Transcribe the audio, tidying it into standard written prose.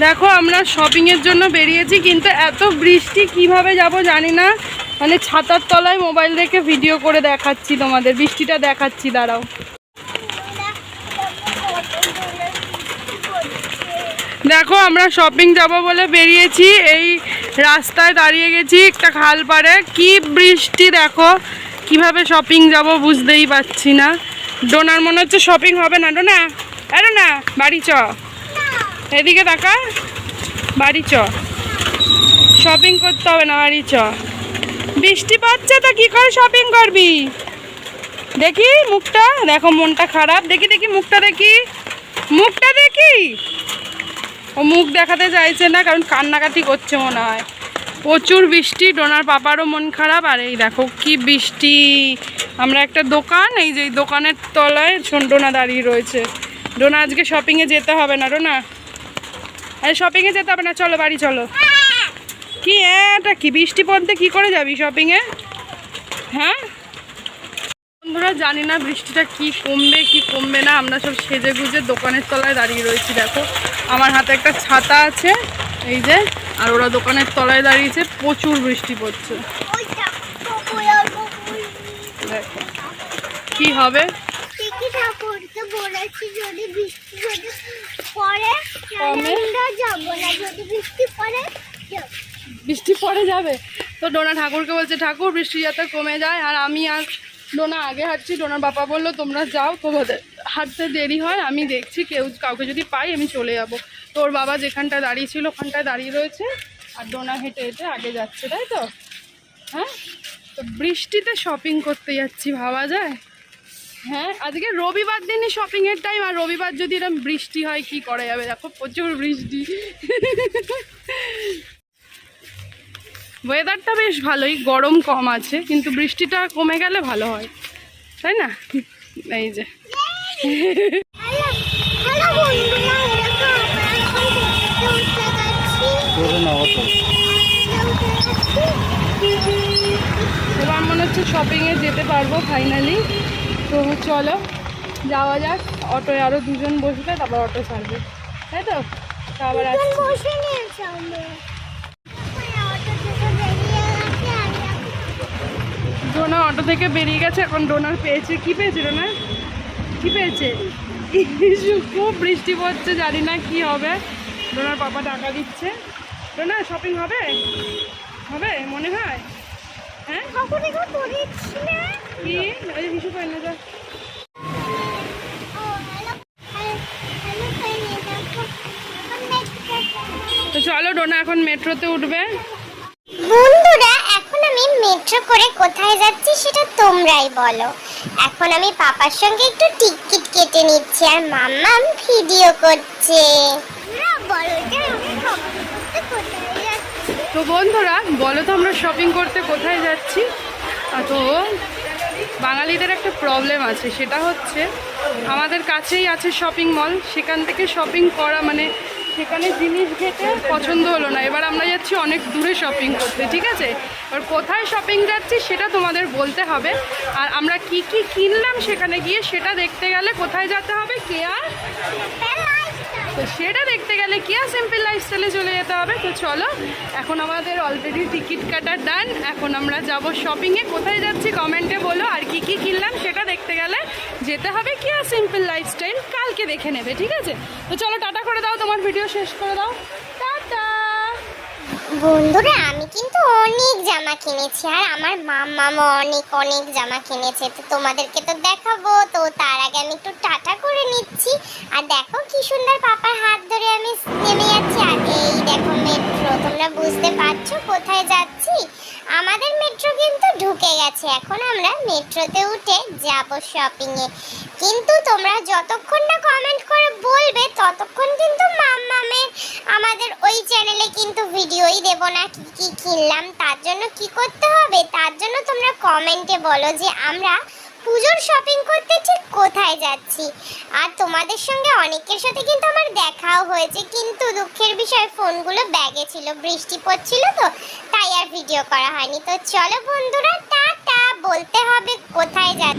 দেখো আমরা শপিংয়ের জন্য বেরিয়েছি, কিন্তু এত বৃষ্টি কিভাবে যাব জানি না। মানে ছাতার তলায় মোবাইল রেখে ভিডিও করে দেখাচ্ছি তোমাদের, বৃষ্টিটা দেখাচ্ছি, দাঁড়াও। দেখো আমরা শপিং যাব বলে বেরিয়েছি, এই রাস্তায় দাঁড়িয়ে গেছি একটা খাল পাড়ে। কি বৃষ্টি দেখো, কিভাবে শপিং যাব বুঝতেই পারছি না। ডোনার মনে হচ্ছে শপিং হবে না। ডোনা আরে না, বাড়ি চ, এদিকে তাকা, বাড়ি চ, শপিং করতে হবে না, বাড়ি চ। বৃষ্টি পড়ছে তো কি করে শপিং করবি? দেখি মুখটা, দেখো মনটা খারাপ, দেখি দেখি মুখটা, দেখি মুখটা, দেখি। ও মুখ দেখাতে চাইছে না, কারণ কান্নাকাটি করছে মনে হয়। প্রচুর বৃষ্টি, ডোনার পাপারও মন খারাপ। আর এই দেখো কি বৃষ্টি। আমরা একটা দোকান, এই যে দোকানের তলায় ডোনা দাঁড়িয়ে রয়েছে। ডোনা আজকে শপিংয়ে যেতে হবে না। ডোনা আরে শপিংয়ে যেতে হবে না, চলো বাড়ি চলো। কি এটা কি বৃষ্টি পড়তে কি করে যাবি শপিংয়ে? হ্যাঁ বন্ধুরা, জানি না বৃষ্টিটা কি কমবে কি কমবে না। আমরা সব সেজে গুজে দোকানের তলায় দাঁড়িয়ে রয়েছি। দেখো আমার হাতে একটা ছাতা আছে, এই যে, আর ওরা দোকানের তলায় দাঁড়িয়েছে। প্রচুর বৃষ্টি পড়ছে। দেখো কি হবে। বৃষ্টি পড়ে যাবে তো ডোনা ঠাকুরকে বলছে ঠাকুর বৃষ্টি যাতে কমে যায়। আর আমি আর ডোনা আগে হাঁটছি। ডোনার বাবা বললো তোমরা যাও, তোমাদের হাঁটতে দেরি হয়, আমি দেখছি কাউকে যদি পাই আমি চলে যাব। তো ওর বাবা যেখানটায় দাঁড়িয়ে ছিল ওখানটায় দাঁড়িয়ে রয়েছে, আর ডোনা হেঁটে হেঁটে আগে যাচ্ছে, তাই তো? হ্যাঁ, তো বৃষ্টিতে শপিং করতে যাচ্ছি, ভাবা যায়? হ্যাঁ, আজকে রবিবার দিনই শপিংয়ের টাইম, আর রবিবার যদি এরকম বৃষ্টি হয় কি করা যাবে? দেখো প্রচুর বৃষ্টি। ওয়েদারটা বেশ ভালোই, গরম কম আছে, কিন্তু বৃষ্টিটা কমে গেলে ভালো হয়, তাই না? এই যে এবার মনে হচ্ছে শপিংয়ে যেতে পারবো ফাইনালি। তো চলো যাওয়া যাক। অটোয় আরও দুজন বসবে, তারপর অটো ছাড়বে, তাই তো? আবার ডোনা অটো থেকে বেরিয়ে গেছে। এখন ডোনার পেয়েছে, কি পেয়েছে ডোনা? কি পেয়েছে? খুব বৃষ্টি পড়ছে, জানি না কি হবে। ডোনার পাপা টাকা দিচ্ছে। ডোনা শপিং হবে? হবে মনে হয়। হ্যাঁ কি ওই হিসু পাই না যা। তো চলো ডোনা এখন মেট্রোতে উঠবে। বন্ধুরা, এখন আমি মেট্রো করে কোথায় যাচ্ছি সেটা তোমরাই বলো। এখন আমি পাপার সঙ্গে একটু টিকিট কেটে নিচ্ছি, আর মাম্মাম ভিডিও করছে। তো বন্ধুরা বলো তো আমরা শপিং করতে কোথায় যাচ্ছি? তো বাঙালিদের একটা প্রবলেম আছে, সেটা হচ্ছে আমাদের কাছেই আছে শপিং মল, সেখান থেকে শপিং করা মানে সেখানে জিনিস ঘেটে পছন্দ হলো না, এবার আমরা যাচ্ছি অনেক দূরে শপিং করতে, ঠিক আছে? এবার কোথায় শপিং যাচ্ছি সেটা তোমাদের বলতে হবে, আর আমরা কি কি কিনলাম সেখানে গিয়ে সেটা দেখতে গেলে কোথায় যেতে হবে? কেয়া। তো সেটা দেখতে গেলে কেয়া সিম্পল লাইফস্টাইলে চলে যেতে হবে। তো চলো, এখন আমাদের অলরেডি টিকিট কাটার ডান, এখন আমরা যাব শপিংয়ে। কোথায় যাচ্ছি কমেন্টে বলো, আর কি কি কিনলাম সেটা দেখতে গেলে যেতে হবে কেয়া সিম্পল লাইফস্টাইল। কালকে দেখে নেবে, ঠিক আছে? তো চলো টাটা করে দাও, তোমার ভিডিও শেষ করে দাও, টাটা। বন্ধুরা, আমি কিন্তু অনেক জামা কিনেছি, আর আমার মাম্মামও অনেক অনেক জামা কিনেছে, তো তোমাদেরকে তো দেখাবো। তো তার আগে আমি একটু টাটা করে নিচ্ছি। আর দেখো কি সুন্দর পাপার হাত ধরে আমি নেমে যাচ্ছি। আর এই দেখো মেট্রো, তোমরা বুঝতে পারছো কোথায় যাচ্ছি? আমাদের মেট্রো কিন্তু ঢুকে গেছে, এখন আমরা মেট্রোতে উঠে যাব শপিংয়ে। কিন্তু তোমরা যতক্ষণ না কমেন্ট করে বলবে ততক্ষণ কিন্তু মাম্মামের আমাদের ওই চ্যানেলে কিন্তু ভিডিওই দেব না কি কি কিনলাম। তার জন্য কি করতে হবে? তার জন্য তোমরা কমেন্টে বলো যে আমরা পুজোর শপিং করতে ঠিক কোথায় যাচ্ছি। আর তোমাদের সঙ্গে অনেকের সাথে কিন্তু আমার দেখাও হয়েছে, কিন্তু দুঃখের বিষয় ফোনগুলো ব্যাগে ছিল, বৃষ্টি পড়ছিল তো তাই আর ভিডিও করা হয়নি। তো চলো বন্ধুরা, টাটা, বলতে হবে কোথায় যাচ্ছি।